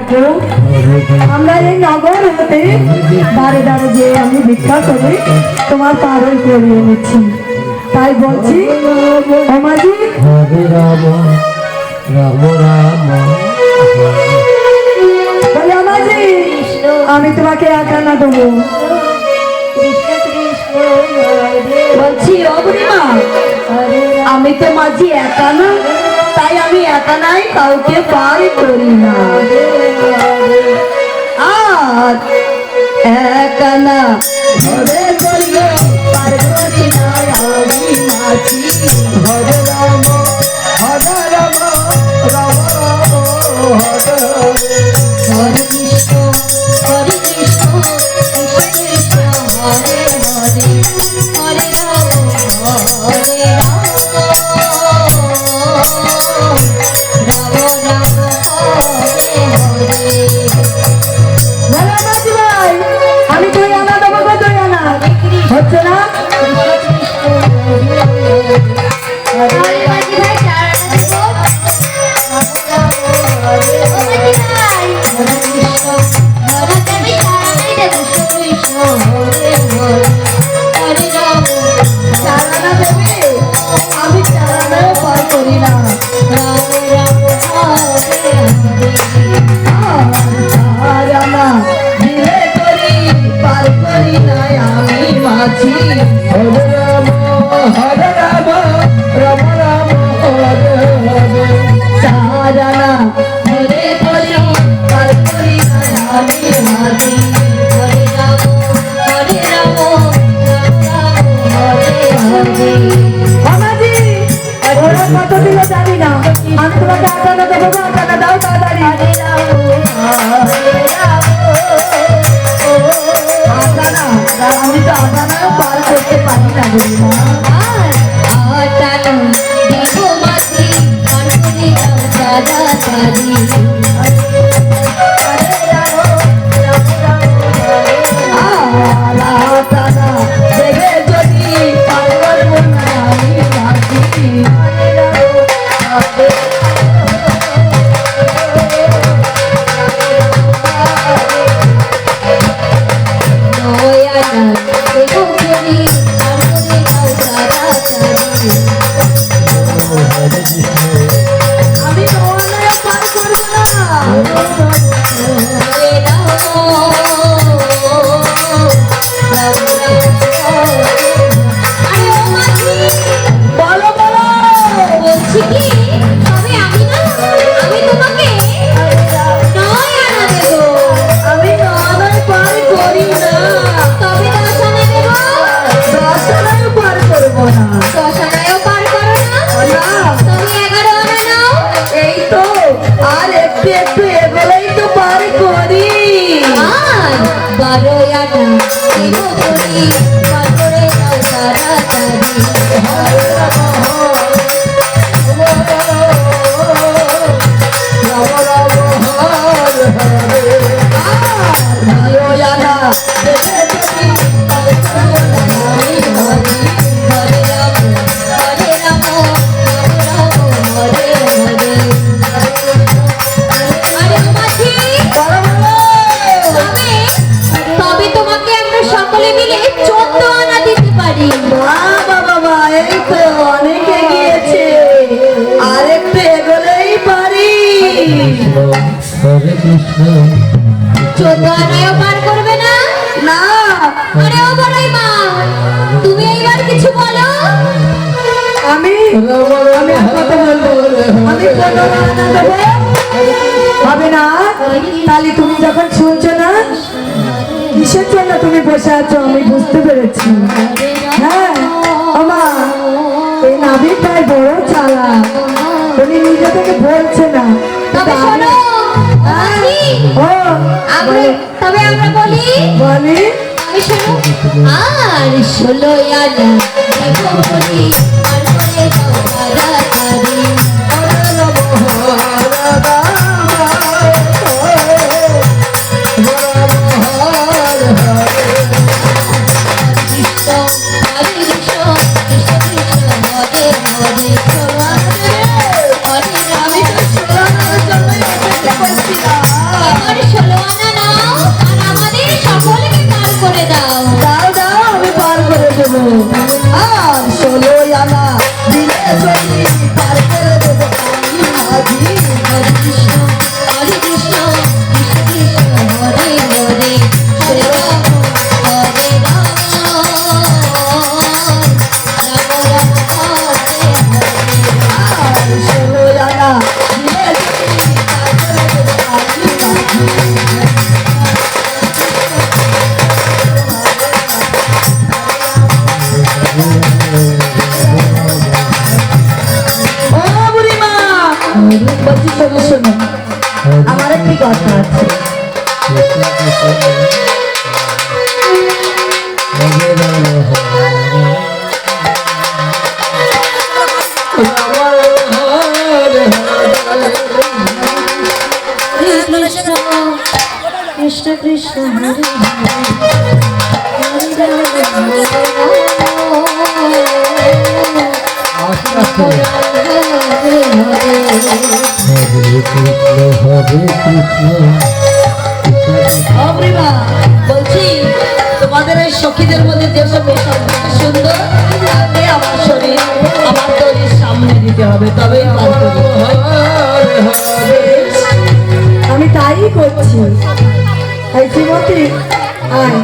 ঠাকুর, আমরা এই নগর হতে দাঁড়ে দাঁড়ে যে আমি ভিক্ষা করে তোমার পারই করিয়ে এনেছি, তাই বলছি ওমাজি হরে রাম রাম রাম বলে ওমাজি আমি তোমাকে একা না দেবো। বলছি ও বুড়িমা, আমি তো মাঝি একা না, তাই আমি একা নাই কাউকে পার করি না। আর একা না ঘরে বললে পার করি না আমি মাঝি। হরে রাম হরে রাম রাম রাম হরে হরে কৃষ্ণ হরে কৃষ্ণ কৃষ্ণ কৃষ্ণ হরে হরে হরে রাম হরে রাম রাম রাম হরে হরে। বলো মাঝি ভাই, আমি তুই আনা দেবো গো, তুই আনা হচ্ছে না। হরে মাঝি ভাই চারা দেব। ও মাঝি ভাই হরে কৃষ্ণ হরে দেবী চারা দেব কৃষ্ণ হরে হরে হরে রাম চারানা দেবে, আমি চারানাও পার করি না। রাম রাম হরে হরে। চারানা দিলে করি পার করি না আমি মাঝি। হরে রাম হরে রাম রাম রাম হরে হরে চারানা দিলে করি পার করি না আমি মাঝি। হরে রাম হরে রাম রাম রাম হরে হরে। মামাজি ওরা কত দিল জানি না, আমি তোমাকে আটানা দেবো গো, আটানা দাও তাড়াতাড়ি। আটানা, আমি তো আটানাও পার করতে পারি না বুড়িমা। আর আটানো দেব মাঝি পার করে দাও তাড়াতাড়ি। আটানা দেবে যদি পার করবো না আমি মাঝি। নয়ানা দেব করি পার করে দাও তাড়াতাড়ি। হরে কৃষ্ণ আমি তো অন্যায় পার করবো না। হরে রাম রাম রাম হরে। আরে ও মাঝি বলো বলো, বলছি কি তবে আমি না আমি তোমাকে নয় আনা দেব। আমি অন্যায় পার করি না। তবে 10 আনা দেব। 10 আনাও পার করবো না। 10 আনায়ও পার করো না। না, তুমি 11 আনা নাও। এই তো আর একটু একটু এগুলোই তো পার করি। আর 12 আনা দেব করি পার করে দাও তাড়াতাড়ি। হরে রাম রাম রাম হরে হরে ভালো জানা হরে হরে হরে রাম হরে রাম রাম রাম হরে হরে। আরে ও মাঝি তবে তোমাকে আমরা সকলে মিলে 14 আনা দিতে পারি। বাবা এই তো অনেক এগিয়েছে, আর একটু এগোলেই পারি। হরে কৃষ্ণ 14 আনায়ও পার করবে না? না, আরে ও বড়াই মা তুমি এইবার কিছু বলো। আমি আমি আর কথা বলবো, আমি কোনো আনা দেবো হবে না। তাহলে তুমি যখন শুনছো না কিসের জন্য তুমি বসে আছো আমি বুঝতে পেরেছি। হ্যাঁ আমা, এই নাবিকটাই বড় চালাক, উনি নিজে থেকে বলছে না। তবে শোনো মাঝি ও তবে আমরা বলি বলি আমি শোনো আর 16 আনা দেব বলি পার করে দাও তাড়াতাড়ি। কৃষ্ণ হরে কৃষ্ণ কৃষ্ণ কৃষ্ণ হরে হরে হরে রাম আমি তো শোনানোর জন্যই অপেক্ষা করছিলাম। আছে। কৃষ্ণ কৃষ্ণ হরে রাম হরে কৃষ্ণ কৃষ্ণ কৃষ্ণ হরে আস্তে আস্তে হরে হরে কৃষ্ণ অপরিমা বলছি তোমাদের এই সখীদের মধ্যে যেসব বেশব সুন্দর তাকে আমার শরীর আমার তৈরির সামনে দিতে হবে তবেই পার করি হরে হরে আমি তাই করছি। এই শ্রীমতী আয়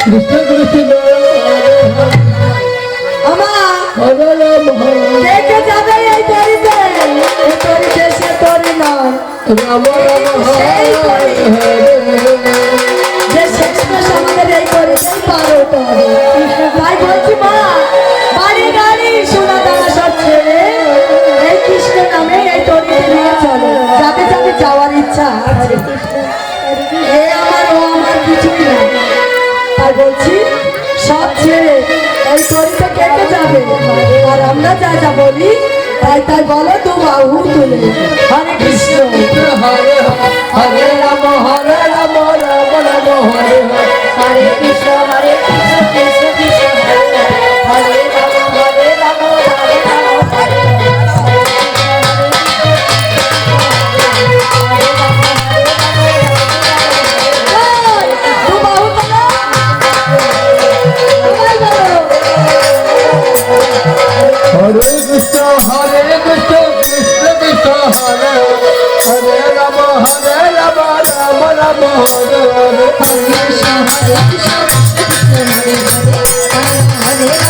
কৃষ্ণ কৃষ্ণ আমা হরে রাম হরে দেখে যাবে এই তরিতে, এই তরিতে সে তরি নয়, রাম রাম হরে হরে যে শেষমেশ আমাদের এই তরিতে পার হতে হবে। তাই বলছি মা, বাড়ি গাড়ি সোনা দানা সব ছেড়ে এই কৃষ্ণ নামে এই তরিতে নিয়ে চলো, যাতে যাতে যাওয়ার ইচ্ছা আছে। এ আমার ও আমার কিছুই না, তাই বলছি সব ছেড়ে এই তরিতে কেটে যাবে। আর আমরা যা যা বলি তাই তাই বলো তো বাহু তুলে হরে কৃষ্ণ। হরে হরে রাম রাম রাম হরে হরে কৃষ্ণ কৃষ্ণ কৃষ্ণ হরে রাম হরে রাম হরে রাম হরে তো বাহু তোলো, সবাই বলো। হরে কৃষ্ণ কৃষ্ণ কৃষ্ণ হরে হরে রাম রাম রাম রাম হরে হরে কৃষ্ণ হরে কৃষ্ণ কৃষ্ণ হরে হরে হরে হরে